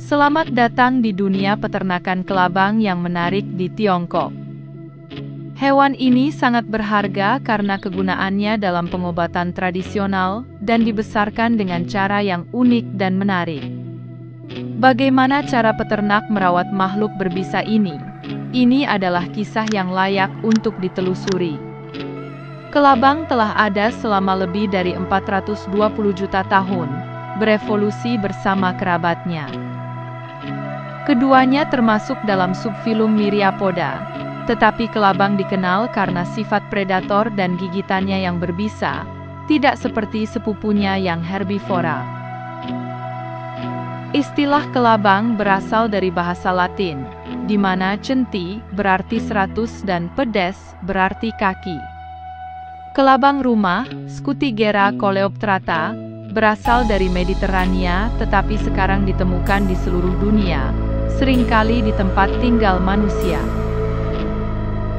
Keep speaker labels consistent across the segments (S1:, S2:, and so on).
S1: Selamat datang di dunia peternakan kelabang yang menarik di Tiongkok. Hewan ini sangat berharga karena kegunaannya dalam pengobatan tradisional dan dibesarkan dengan cara yang unik dan menarik. Bagaimana cara peternak merawat makhluk berbisa ini? Ini adalah kisah yang layak untuk ditelusuri. Kelabang telah ada selama lebih dari 420 juta tahun, berevolusi bersama kerabatnya. Keduanya termasuk dalam subfilum Myriapoda, tetapi kelabang dikenal karena sifat predator dan gigitannya yang berbisa, tidak seperti sepupunya yang herbivora. Istilah kelabang berasal dari bahasa Latin, di mana centi berarti 100 dan pedes berarti kaki. Kelabang rumah, Scutigera coleoptrata, berasal dari Mediterania tetapi sekarang ditemukan di seluruh dunia, seringkali di tempat tinggal manusia.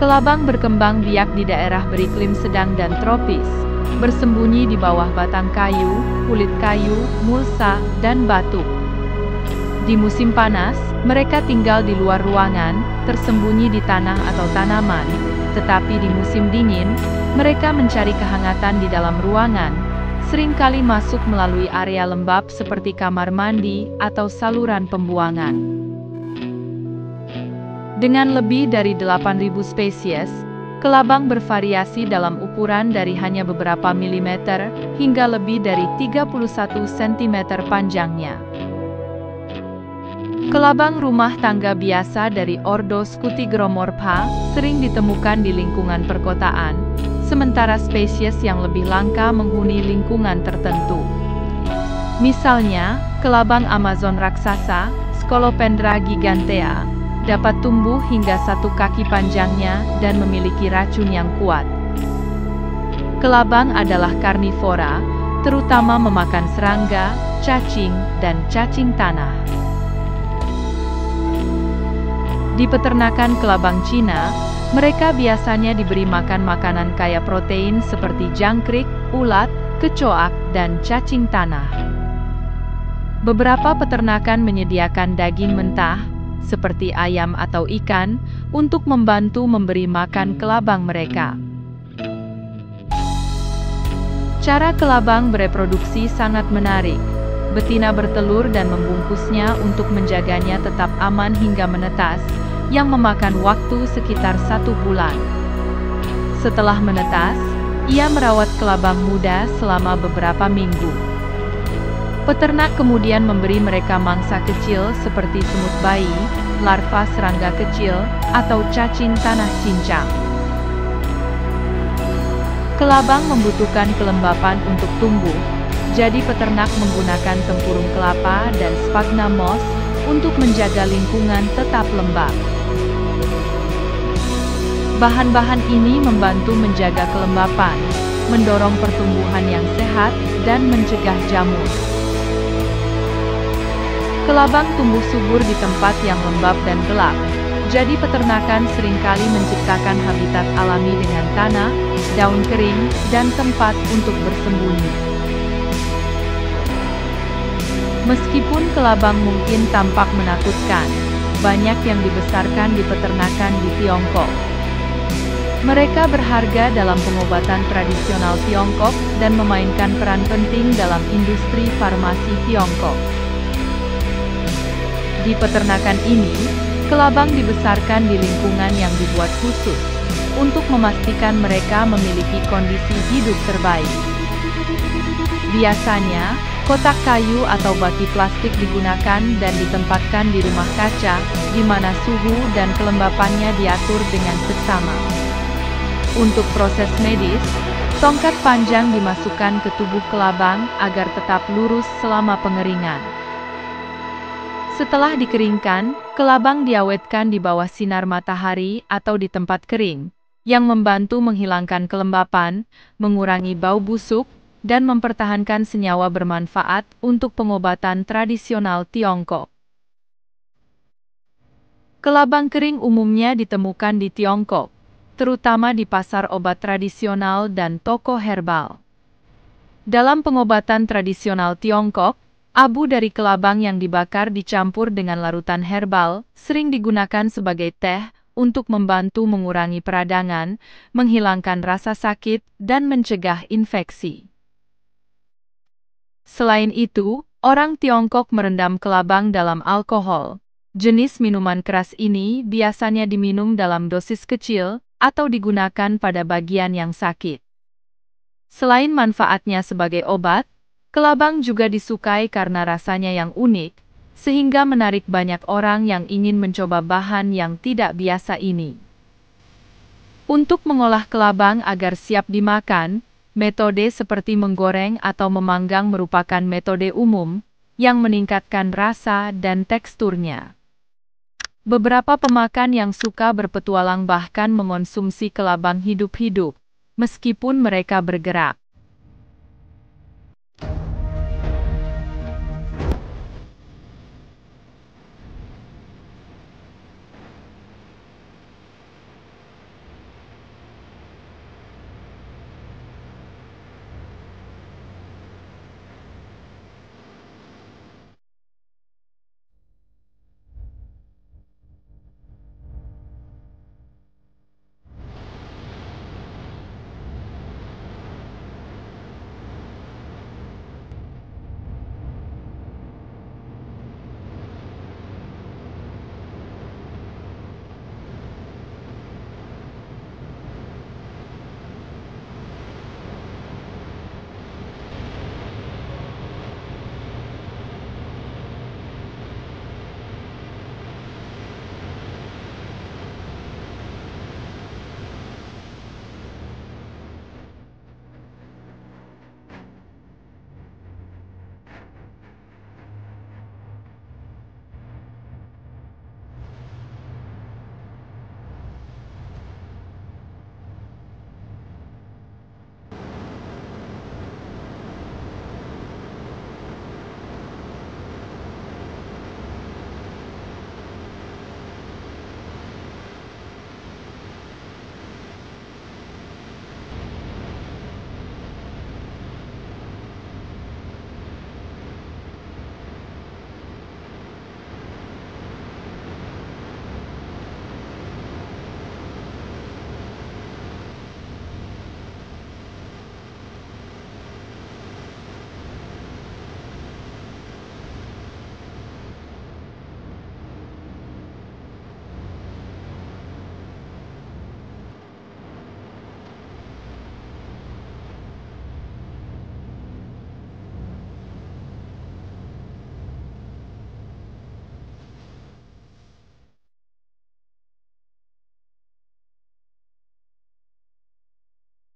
S1: Kelabang berkembang biak di daerah beriklim sedang dan tropis, bersembunyi di bawah batang kayu, kulit kayu, mulsa, dan batu. Di musim panas, mereka tinggal di luar ruangan, tersembunyi di tanah atau tanaman, tetapi di musim dingin, mereka mencari kehangatan di dalam ruangan, seringkali masuk melalui area lembab seperti kamar mandi atau saluran pembuangan. Dengan lebih dari 8.000 spesies, kelabang bervariasi dalam ukuran dari hanya beberapa milimeter hingga lebih dari 31 cm panjangnya. Kelabang rumah tangga biasa dari ordo Scutigromorpha sering ditemukan di lingkungan perkotaan, sementara spesies yang lebih langka menghuni lingkungan tertentu. Misalnya, kelabang Amazon raksasa, Scolopendra gigantea, dapat tumbuh hingga 1 kaki panjangnya dan memiliki racun yang kuat. Kelabang adalah karnivora, terutama memakan serangga, cacing, dan cacing tanah. Di peternakan kelabang Cina, mereka biasanya diberi makan makanan kaya protein seperti jangkrik, ulat, kecoak, dan cacing tanah. Beberapa peternakan menyediakan daging mentah, seperti ayam atau ikan, untuk membantu memberi makan kelabang mereka. Cara kelabang bereproduksi sangat menarik. Betina bertelur dan membungkusnya untuk menjaganya tetap aman hingga menetas, yang memakan waktu sekitar 1 bulan. Setelah menetas, ia merawat kelabang muda selama beberapa minggu. Peternak kemudian memberi mereka mangsa kecil seperti semut bayi, larva serangga kecil, atau cacing tanah cincang. Kelabang membutuhkan kelembapan untuk tumbuh, jadi peternak menggunakan tempurung kelapa dan sphagnum moss untuk menjaga lingkungan tetap lembab. Bahan-bahan ini membantu menjaga kelembapan, mendorong pertumbuhan yang sehat, dan mencegah jamur. Kelabang tumbuh subur di tempat yang lembab dan gelap, jadi peternakan seringkali menciptakan habitat alami dengan tanah, daun kering, dan tempat untuk bersembunyi. Meskipun kelabang mungkin tampak menakutkan, banyak yang dibesarkan di peternakan di Tiongkok. Mereka berharga dalam pengobatan tradisional Tiongkok dan memainkan peran penting dalam industri farmasi Tiongkok. Di peternakan ini, kelabang dibesarkan di lingkungan yang dibuat khusus, untuk memastikan mereka memiliki kondisi hidup terbaik. Biasanya, kotak kayu atau baki plastik digunakan dan ditempatkan di rumah kaca, di mana suhu dan kelembapannya diatur dengan seksama. Untuk proses medis, tongkat panjang dimasukkan ke tubuh kelabang agar tetap lurus selama pengeringan. Setelah dikeringkan, kelabang diawetkan di bawah sinar matahari atau di tempat kering, yang membantu menghilangkan kelembapan, mengurangi bau busuk, dan mempertahankan senyawa bermanfaat untuk pengobatan tradisional Tiongkok. Kelabang kering umumnya ditemukan di Tiongkok, terutama di pasar obat tradisional dan toko herbal. Dalam pengobatan tradisional Tiongkok, Abu dari kelabang yang dibakar dicampur dengan larutan herbal, sering digunakan sebagai teh untuk membantu mengurangi peradangan, menghilangkan rasa sakit, dan mencegah infeksi. Selain itu, orang Tiongkok merendam kelabang dalam alkohol. Jenis minuman keras ini biasanya diminum dalam dosis kecil atau digunakan pada bagian yang sakit. Selain manfaatnya sebagai obat, kelabang juga disukai karena rasanya yang unik, sehingga menarik banyak orang yang ingin mencoba bahan yang tidak biasa ini. Untuk mengolah kelabang agar siap dimakan, metode seperti menggoreng atau memanggang merupakan metode umum yang meningkatkan rasa dan teksturnya. Beberapa pemakan yang suka berpetualang bahkan mengonsumsi kelabang hidup-hidup, meskipun mereka bergerak.